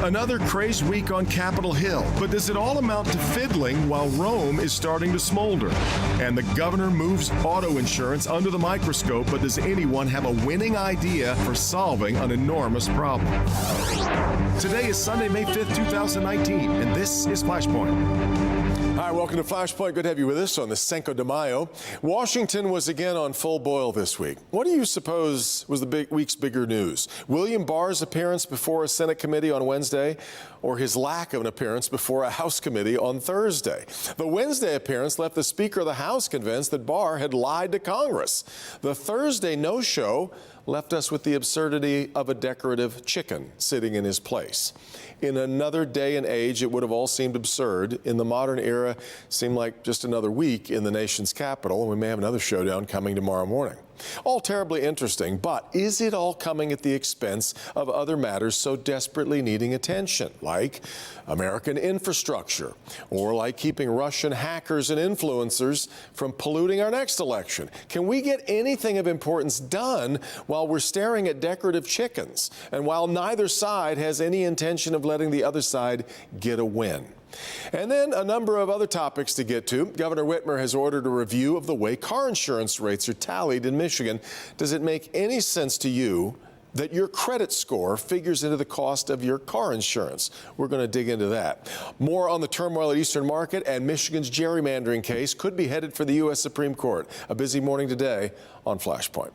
Another crazed week on Capitol Hill. But does it all amount to fiddling while Rome is starting to smolder? And the governor moves auto insurance under the microscope, but does anyone have a winning idea for solving an enormous problem? Today is Sunday, May 5th, 2019, and this is Flashpoint. Hi, welcome to Flashpoint. Good to have you with us on the Cinco de Mayo. Washington was again on full boil this week. What do you suppose was the week's bigger news? William Barr's appearance before a Senate committee on Wednesday, or his lack of an appearance before a House committee on Thursday? The Wednesday appearance left the Speaker of the House convinced that Barr had lied to Congress. The Thursday no-show left us with the absurdity of a decorative chicken sitting in his place. In another day and age, it would have all seemed absurd. In the modern era, seemed like just another week in the nation's capital, and we may have another showdown coming tomorrow morning. All terribly interesting, but is it all coming at the expense of other matters so desperately needing attention, like American infrastructure, or like keeping Russian hackers and influencers from polluting our next election? Can we get anything of importance done while we're staring at decorative chickens, and while neither side has any intention of letting the other side get a win? And then a number of other topics to get to. Governor Whitmer has ordered a review of the way car insurance rates are tallied in Michigan. Does it make any sense to you that your credit score figures into the cost of your car insurance? We're going to dig into that. More on the turmoil at Eastern Market, and Michigan's gerrymandering case could be headed for the U.S. Supreme Court. A busy morning today on Flashpoint.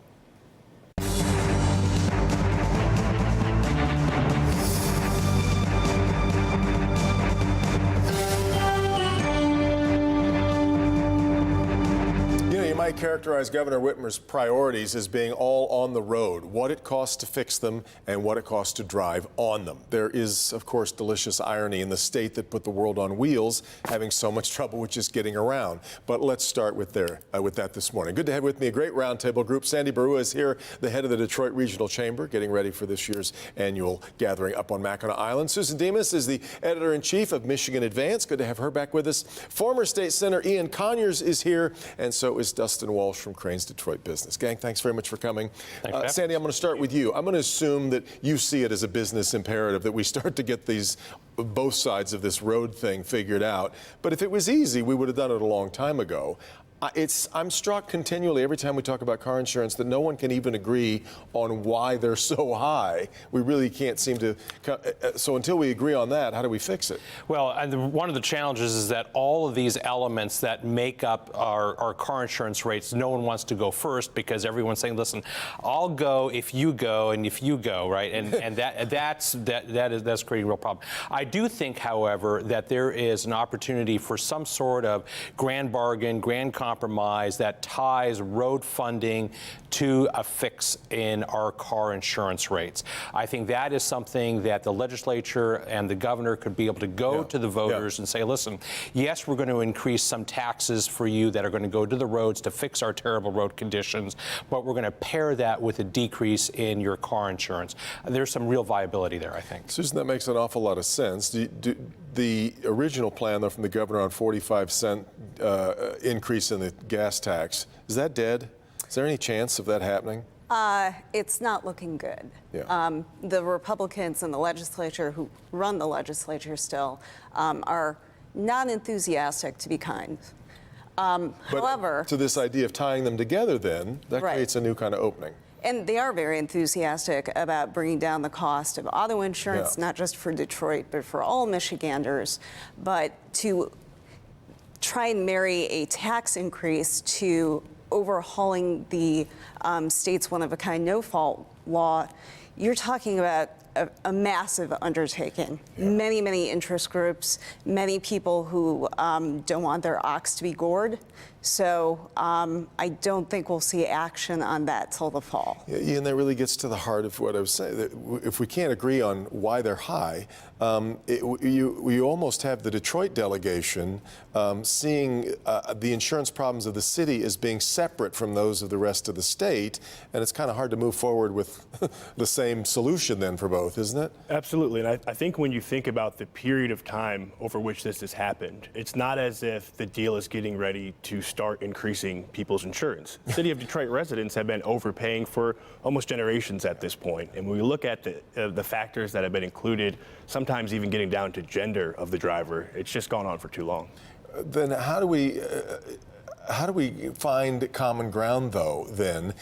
Characterize Governor Whitmer's priorities as being all on the road, what it costs to fix them and what it costs to drive on them. There is, of course, delicious irony in the state that put the world on wheels having so much trouble with just getting around. But let's start with that this morning. Good to have with me a great roundtable group. Sandy Barua is here, the head of the Detroit Regional Chamber, getting ready for this year's annual gathering up on Mackinac Island. Susan Demas is the editor-in-chief of Michigan Advance. Good to have her back with us. Former State Senator Ian Conyers is here, and so is Dustin Walsh from Crane's Detroit Business. Gang, thanks very much for coming. Sandy, I'm going to start with you. I'm going to assume that you see it as a business imperative that we start to get both sides of this road thing figured out. But if it was easy, we would have done it a long time ago. I'm struck continually every time we talk about car insurance that no one can even agree on why they're so high. We really can't seem to. So until we agree on that, how do we fix it? Well, and one of the challenges is that all of these elements that make up our car insurance rates, no one wants to go first because everyone's saying, listen, I'll go if you go and if you go, right? And that's creating a real problem. I do think, however, that there is an opportunity for some sort of grand bargain, grand compromise that ties road funding to a fix in our car insurance rates. I think that is something that the legislature and the governor could be able to go to the voters and say, listen, yes, we're going to increase some taxes for you that are going to go to the roads to fix our terrible road conditions, but we're going to pair that with a decrease in your car insurance. There's some real viability there, I think. Susan, that makes an awful lot of sense. The original plan, though, from the governor on 45-cent increase in the gas tax, is that dead? Is there any chance of that happening? It's not looking good. Yeah. The Republicans in the legislature who run the legislature still are not enthusiastic, to be kind. However, to this idea of tying them together, then, that creates a new kind of opening. And they are very enthusiastic about bringing down the cost of auto insurance, not just for Detroit, but for all Michiganders. But to try and marry a tax increase to overhauling the state's one-of-a-kind no-fault law, you're talking about a massive undertaking. Many, many interest groups, many people who don't want their ox to be gored. So I don't think we'll see action on that till the fall. Yeah, Ian, that really gets to the heart of what I was saying. That if we can't agree on why they're high, we almost have the Detroit delegation seeing the insurance problems of the city as being separate from those of the rest of the state, and it's kind of hard to move forward with the same solution then for both both, isn't it? Absolutely. And I think when you think about the period of time over which this has happened, it's not as if the deal is getting ready to start increasing people's insurance. The City of Detroit residents have been overpaying for almost generations at this point. And when we look at the factors that have been included, sometimes even getting down to gender of the driver, it's just gone on for too long. Then how do we find common ground, though, then,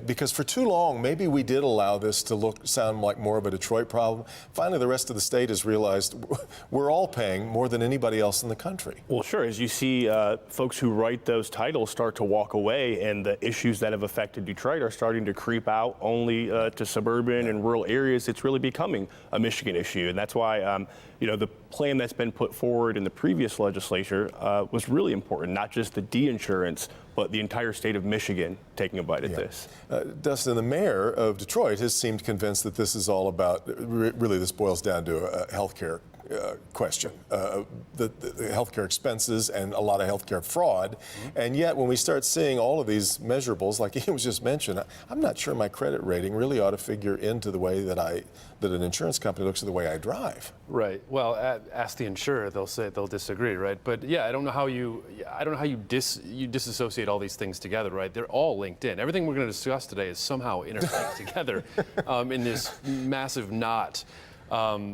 because for too long, maybe we did allow this to sound like more of a Detroit problem. Finally, the rest of the state has realized we're all paying more than anybody else in the country. Well, sure. As you see folks who write those titles start to walk away, and the issues that have affected Detroit are starting to creep out only to suburban and rural areas, it's really becoming a Michigan issue. And that's why the plan that's been put forward in the previous legislature was really important, not just the de-insurance, but the entire state of Michigan taking a bite at this. Dustin, the mayor of Detroit has seemed convinced that this is all about, really this boils down to a health care question, the healthcare expenses and a lot of healthcare fraud. And yet when we start seeing all of these measurables, like Ian was just mentioned, I'm not sure my credit rating really ought to figure into the way that an insurance company looks at the way I drive. Right. Well, ask the insurer; they'll disagree, right? But yeah, I don't know how you disassociate all these things together, right? They're all linked in. Everything we're going to discuss today is somehow interlinked together in this massive knot.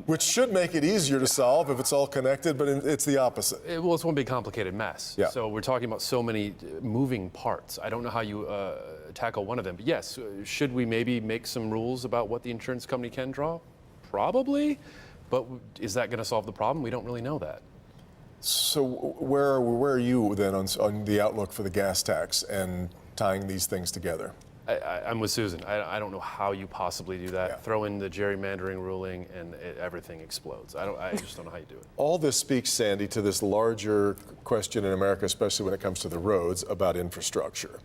Which should make it easier to solve if it's all connected, but it's the opposite. Well, it's one big complicated mess. Yeah. So we're talking about so many moving parts. I don't know how you tackle one of them. But yes, should we maybe make some rules about what the insurance company can draw? Probably. But is that going to solve the problem? We don't really know that. So where are you then on the outlook for the gas tax and tying these things together? I'm with Susan. I don't know how you possibly do that. Yeah. Throw in the gerrymandering ruling and everything explodes. I just don't know how you do it. All this speaks, Sandy, to this larger question in America, especially when it comes to the roads, about infrastructure.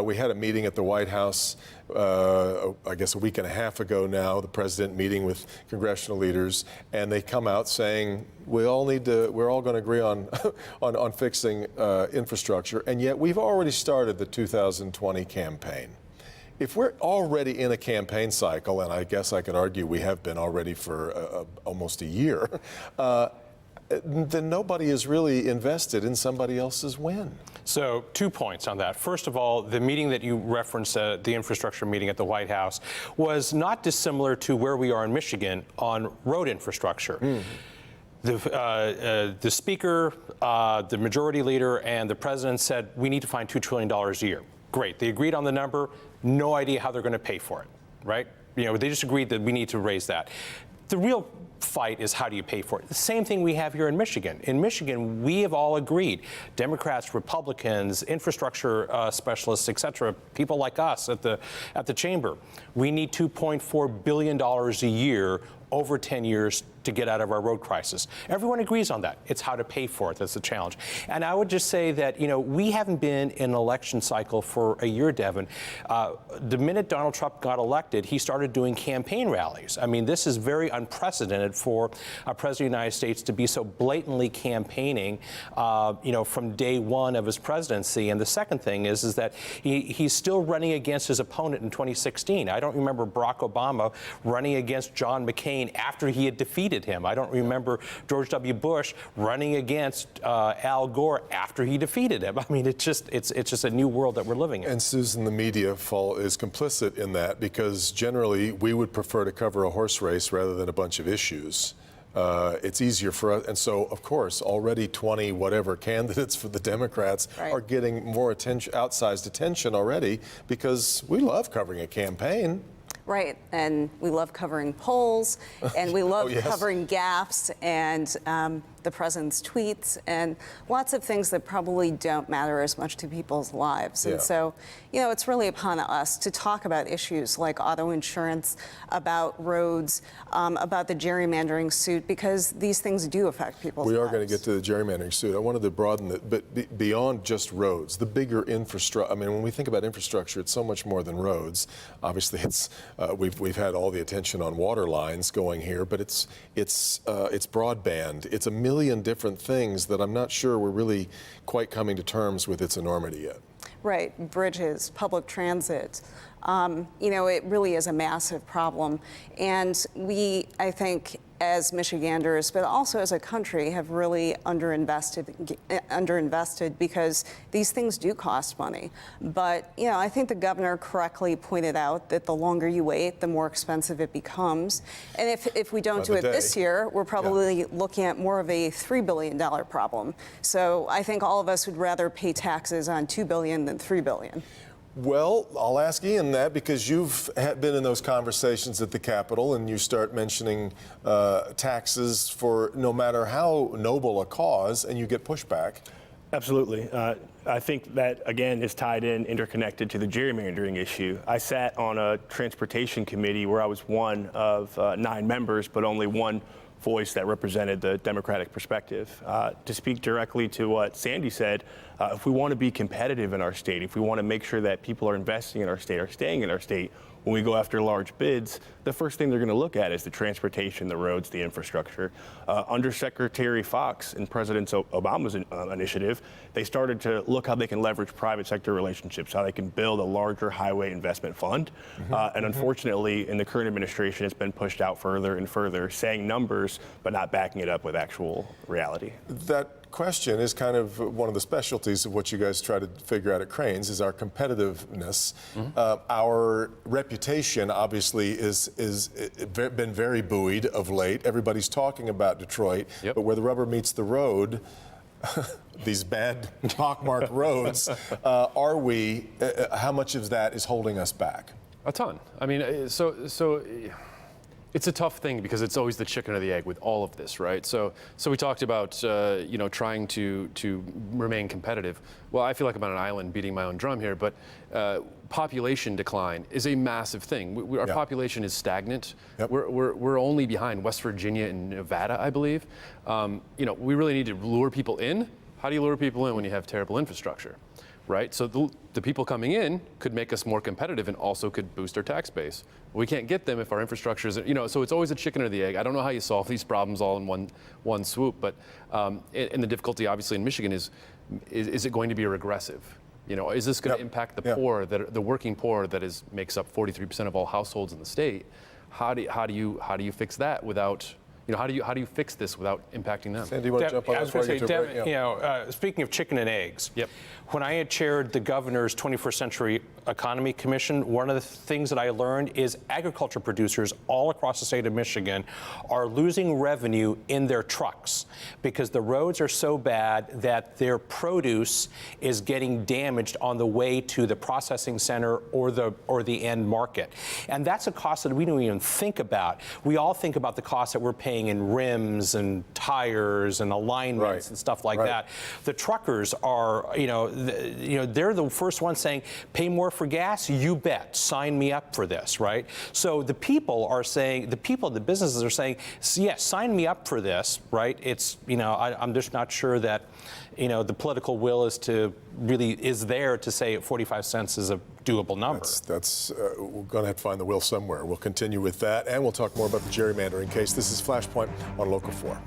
We had a meeting at the White House, I guess a week and a half ago now, the president meeting with congressional leaders, and they come out saying we're all going to agree on fixing infrastructure, and yet we've already started the 2020 campaign. If we're already in a campaign cycle, and I guess I could argue we have been already for almost a year, then nobody is really invested in somebody else's win. So 2 points on that. First of all, the meeting that you referenced, the infrastructure meeting at the White House, was not dissimilar to where we are in Michigan on road infrastructure. The speaker, the majority leader, and the president said we need to find $2 trillion a year. Great. They agreed on the number. No idea how they're going to pay for it, right? They just agreed that we need to raise that. The real fight is how do you pay for it? The same thing we have here in Michigan. In Michigan, we have all agreed, Democrats, Republicans, infrastructure specialists, et cetera, people like us at the chamber, we need $2.4 billion a year over 10 years to get out of our road crisis. Everyone agrees on that. It's how to pay for it that's the challenge. And I would just say that, we haven't been in an election cycle for a year, Devin. The minute Donald Trump got elected, he started doing campaign rallies. I mean, this is very unprecedented for a president of the United States to be so blatantly campaigning, from day one of his presidency. And the second thing is that he's still running against his opponent in 2016. I don't remember Barack Obama running against John McCain after he had defeated him. I don't remember George W. Bush running against Al Gore after he defeated him. I mean, it's just a new world that we're living in. And Susan, the media is complicit in that because generally we would prefer to cover a horse race rather than a bunch of issues. It's easier for us. And so, of course, already 20 whatever candidates for the Democrats are getting more attention, outsized attention already because we love covering a campaign. Right, and we love covering polls, and we love covering gaffes and the president's tweets, and lots of things that probably don't matter as much to people's lives. And so, it's really upon us to talk about issues like auto insurance, about roads, about the gerrymandering suit, because these things do affect people's lives. We are going to get to the gerrymandering suit. I wanted to broaden it, but beyond just roads, the bigger infrastructure. I mean, when we think about infrastructure, it's so much more than roads. Obviously, it's we've had all the attention on water lines going here, but it's broadband. It's a million different things that I'm not sure we're really quite coming to terms with its enormity yet. Right, bridges, public transit, It really is a massive problem. And we, I think, as Michiganders, but also as a country, have really underinvested because these things do cost money. But, I think the governor correctly pointed out that the longer you wait, the more expensive it becomes. And if we don't do it this year, we're probably looking at more of a $3 billion problem. So I think all of us would rather pay taxes on $2 billion than $3 billion. Well, I'll ask Ian that because you've been in those conversations at the Capitol and you start mentioning taxes for no matter how noble a cause and you get pushback. Absolutely. I think that, again, is tied in, interconnected to the gerrymandering issue. I sat on a transportation committee where I was one of 9 members, but only one voice that represented the Democratic perspective. To speak directly to what Sandy said, if we want to be competitive in our state, if we want to make sure that people are investing in our state, are staying in our state, when we go after large bids, the first thing they're going to look at is the transportation, the roads, the infrastructure. Under Secretary Fox and President Obama's initiative, they started to look how they can leverage private sector relationships, how they can build a larger highway investment fund. And unfortunately, in the current administration, it's been pushed out further and further, saying numbers, but not backing it up with actual reality. That question is kind of one of the specialties of what you guys try to figure out at Cranes is our competitiveness. Our reputation obviously is been very buoyed of late. Everybody's talking about Detroit, but where the rubber meets the road, these bad pockmarked roads, how much of that is holding us back? A ton. I mean, so it's a tough thing because it's always the chicken or the egg with all of this, right? So we talked about trying to remain competitive. Well, I feel like I'm on an island beating my own drum here, but population decline is a massive thing. Our population is stagnant. We're only behind West Virginia and Nevada, I believe. We really need to lure people in. How do you lure people in when you have terrible infrastructure? Right? So the people coming in could make us more competitive and also could boost our tax base. We can't get them if our infrastructure isn't, so it's always a chicken or the egg. I don't know how you solve these problems all in one swoop, but and the difficulty obviously in Michigan is it going to be regressive? Is this going to impact the poor, the working poor that makes up 43% of all households in the state? How do you fix that without how do you fix this without impacting them? Sandy, you want to jump on I was going to say, speaking of chicken and eggs, when I had chaired the governor's 21st Century Economy Commission, one of the things that I learned is agriculture producers all across the state of Michigan are losing revenue in their trucks because the roads are so bad that their produce is getting damaged on the way to the processing center or the end market. And that's a cost that we don't even think about. We all think about the cost that we're paying in rims and tires and alignments and stuff like that. The truckers are, they're the first ones saying, pay more for gas? You bet. Sign me up for this, right? So the people are saying, the businesses are saying, yes, sign me up for this, right? It's, I'm just not sure that, the political will is there to say 45 cents is a doable number. We're going to have to find the will somewhere. We'll continue with that, and we'll talk more about the gerrymandering case. This is Flashpoint on Local 4.